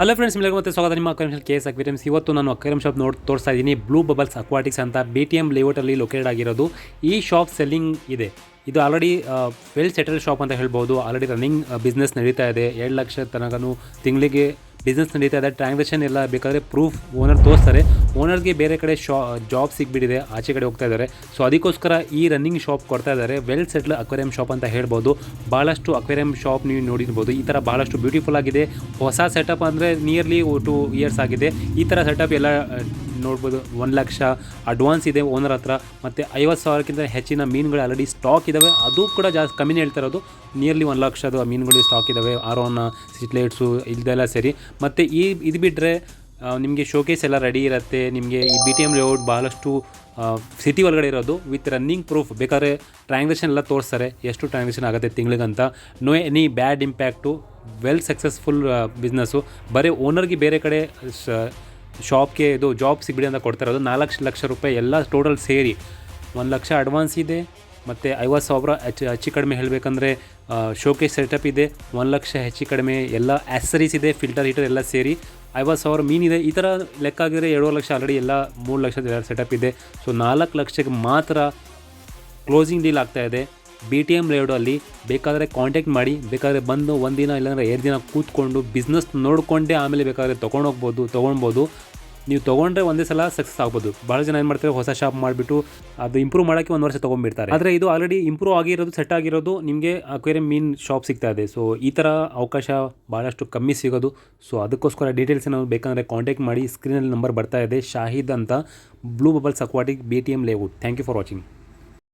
Hello friends, ನಿಮಗೆ ಮತ್ತೆ ಸ್ವಾಗತ ನಿಮ್ಮ ಅಕ್ವೇರಿಯಂ ಕೇಸ್ ಅಕ್ವೇರಿಯಮ್ಸ್. ಇವತ್ತು ನಾನು ಅಕ್ವೇರಿಯಂ ಶಾಪ್ ತೋರಿಸ್ತಾ ಇದ್ದೀನಿ. ಬ್ಲೂ ಬಬಲ್ಸ್ ಅಕ್ವಾಟಿಕ್ಸ್ ಅಂತ BTM ಲೇಔಟಲ್ಲಿ ಲೊಕೇಟೆಡ್ ಆಗಿರೋದು. ಈ ಶಾಪ್ ಸೆಲ್ಲಿಂಗ್ ಇದೆ. ಇದು ಆಲ್ರೆಡಿ ವೆಲ್ ಸೆಟಲ್ ಶಾಪ್ ಅಂತ ಹೇಳ್ಬೋದು. ಆಲ್ರೆಡಿ ರನ್ನಿಂಗ್ ಬಿಸ್ನೆಸ್ ನಡೀತಾ ಇದೆ. 2 ಲಕ್ಷ ತನಕನೂ ತಿಂಗಳಿಗೆ ಬಿಸ್ನೆಸ್ ನಡೀತಾ ಇದೆ. ಟ್ರಾನ್ಸಾಕ್ಷನ್ ಎಲ್ಲ ಬೇಕಾದರೆ ಪ್ರೂಫ್ ಓನರ್ ತೋರಿಸ್ತಾರೆ. ಓನರ್ಗೆ ಬೇರೆ ಕಡೆ ಜಾಬ್ ಸಿಗ್ಬಿಟ್ಟಿದೆ, ಆಚೆ ಕಡೆ ಹೋಗ್ತಾ ಇದ್ದಾರೆ. ಸೊ ಅದಕ್ಕೋಸ್ಕರ ಈ ರನ್ನಿಂಗ್ ಶಾಪ್ ಕೊಡ್ತಾ ಇದ್ದಾರೆ. ವೆಲ್ ಸೆಟ್ಲ್ ಅಕ್ವೇರಿಯಂ ಶಾಪ್ ಅಂತ ಹೇಳ್ಬೋದು. ಭಾಳಷ್ಟು ಅಕ್ವೇರಿಯಂ ಶಾಪ್ ನೀವು ನೋಡಿರ್ಬೋದು. ಈ ಥರ ಭಾಳಷ್ಟು ಬ್ಯೂಟಿಫುಲ್ ಆಗಿದೆ. ಹೊಸ ಸೆಟಪ್ ಅಂದರೆ ನಿಯರ್ಲಿ 2 ಇಯರ್ಸ್ ಆಗಿದೆ. ಈ ಥರ ಸೆಟಪ್ ಎಲ್ಲ ನೋಡ್ಬೋದು. 1 ಲಕ್ಷ ಅಡ್ವಾನ್ಸ್ ಇದೆ ಓನರ್ ಹತ್ರ. ಮತ್ತು 50,000ಕ್ಕಿಂತ ಹೆಚ್ಚಿನ ಮೀನುಗಳು ಆಲ್ರೆಡಿ ಸ್ಟಾಕ್ ಇದ್ದಾವೆ. ಅದು ಕೂಡ ಜಾಸ್ತಿ ಕಮ್ಮಿನೇ ಹೇಳ್ತಾ ಇರೋದು. ನಿಯರ್ಲಿ 1 ಲಕ್ಷದ ಮೀನುಗಳು ಸ್ಟಾಕ್ ಇದ್ದಾವೆ. ಆರೋನ, ಸಿಟ್ಲೇಟ್ಸು ಇದೆಲ್ಲ ಸೇರಿ. ಮತ್ತು ಇದು ಬಿಟ್ಟರೆ ನಿಮಗೆ ಶೋಕೇಸ್ ಎಲ್ಲ ರೆಡಿ ಇರುತ್ತೆ. ನಿಮಗೆ ಈ BTM ಲೇಔಟ್ ಭಾಳಷ್ಟು ಸಿಟಿ ಒಳಗಡೆ ಇರೋದು ವಿತ್ ರನ್ನಿಂಗ್ ಪ್ರೂಫ್. ಬೇಕಾದ್ರೆ ಟ್ರಾನ್ಸಾಕ್ಷನ್ ಎಲ್ಲ ತೋರಿಸ್ತಾರೆ, ಎಷ್ಟು ಟ್ರಾನ್ಸಾಕ್ಷನ್ ಆಗುತ್ತೆ ತಿಂಗಳಿಗಂತ. ನೋ ಎನಿ ಬ್ಯಾಡ್ ಇಂಪ್ಯಾಕ್ಟು. Well successful business. ಬರೀ ಓನರ್ಗೆ ಬೇರೆ ಕಡೆ ಶಾಪ್ಗೆ ಇದು ಜಾಬ್ ಸಿಗ್ಬಿಡಿ ಅಂತ ಕೊಡ್ತಾ ಇರೋದು. 4 ಲಕ್ಷ ರೂಪಾಯಿ ಎಲ್ಲ ಟೋಟಲ್ ಸೇರಿ 1 ಲಕ್ಷ ಅಡ್ವಾನ್ಸ್ ಇದೆ. ಮತ್ತು 50,000 ಹೆಚ್ಚು ಕಡಿಮೆ ಹೇಳಬೇಕಂದ್ರೆ ಶೋಕೇಸ್ ಸೆಟಪ್ ಇದೆ. 1 ಲಕ್ಷ ಹೆಚ್ಚು ಕಡಿಮೆ ಎಲ್ಲ ಆ್ಯಸರೀಸ್ ಇದೆ, ಫಿಲ್ಟರ್ ಹೀಟರ್ ಎಲ್ಲ ಸೇರಿ 50,000 ಮೀನಿದೆ. ಈ ಥರ ಲೆಕ್ಕ ಆಗಿದ್ರೆ 2 ಲಕ್ಷ ಆಲ್ರೆಡಿ ಎಲ್ಲ 3 ಲಕ್ಷದ ಸೆಟಪ್ ಇದೆ. ಸೊ 4 ಲಕ್ಷಕ್ಕೆ ಮಾತ್ರ ಕ್ಲೋಸಿಂಗ್ ಡೀಲ್ ಆಗ್ತಾಯಿದೆ BTM ಲೇಔಟಲ್ಲಿ. ಬೇಕಾದರೆ ಕಾಂಟ್ಯಾಕ್ಟ್ ಮಾಡಿ. ಬೇಕಾದರೆ ಬಂದು 1 ದಿನ ಇಲ್ಲಾಂದರೆ 2 ದಿನ ಕೂತ್ಕೊಂಡು ಬಿಸ್ನೆಸ್ ನೋಡಿಕೊಂಡೇ ಆಮೇಲೆ ಬೇಕಾದರೆ ತೊಗೊಳ್ಬೋದು. ನೀವು ತೊಗೊಂಡ್ರೆ ಒಂದೇ ಸಲ ಸಕ್ಸಸ್ ಆಗ್ಬೋದು. ಭಾಳ ಜನ ಏನು ಮಾಡ್ತಾರೆ, ಹೊಸ ಶಾಪ್ ಮಾಡಿಬಿಟ್ಟು ಅದು ಇಂಪ್ರೂವ್ ಮಾಡೋಕ್ಕೆ 1 ವರ್ಷ ತೊಗೊಂಡ್ಬಿಡ್ತಾರೆ. ಆದರೆ ಇದು ಆಲ್ರೆಡಿ ಇಂಪ್ರೂವ್ ಆಗಿರೋದು, ಸೆಟ್ ಆಗಿರೋದು, ನಿಮಗೆ ಅಕ್ವೇರಿಯಂ ಮೀನ್ ಶಾಪ್ ಸಿಗ್ತಾ ಇದೆ. ಸೊ ಈ ಥರ ಅವಕಾಶ ಭಾಳಷ್ಟು ಕಮ್ಮಿ ಸಿಗೋದು. ಸೊ ಅದಕ್ಕೋಸ್ಕರ ಡೀಟೇಲ್ಸ್ ಏನಾದ್ರು ಬೇಕಂದರೆ ಕಾಂಟ್ಯಾಕ್ಟ್ ಮಾಡಿ. ಸ್ಕ್ರೀನಲ್ಲಿ ನಂಬರ್ ಬರ್ತಾ ಇದೆ, ಶಾಹಿದ್ ಅಂತ, blue bubbles aquatic BTM layout. Thank you for watching.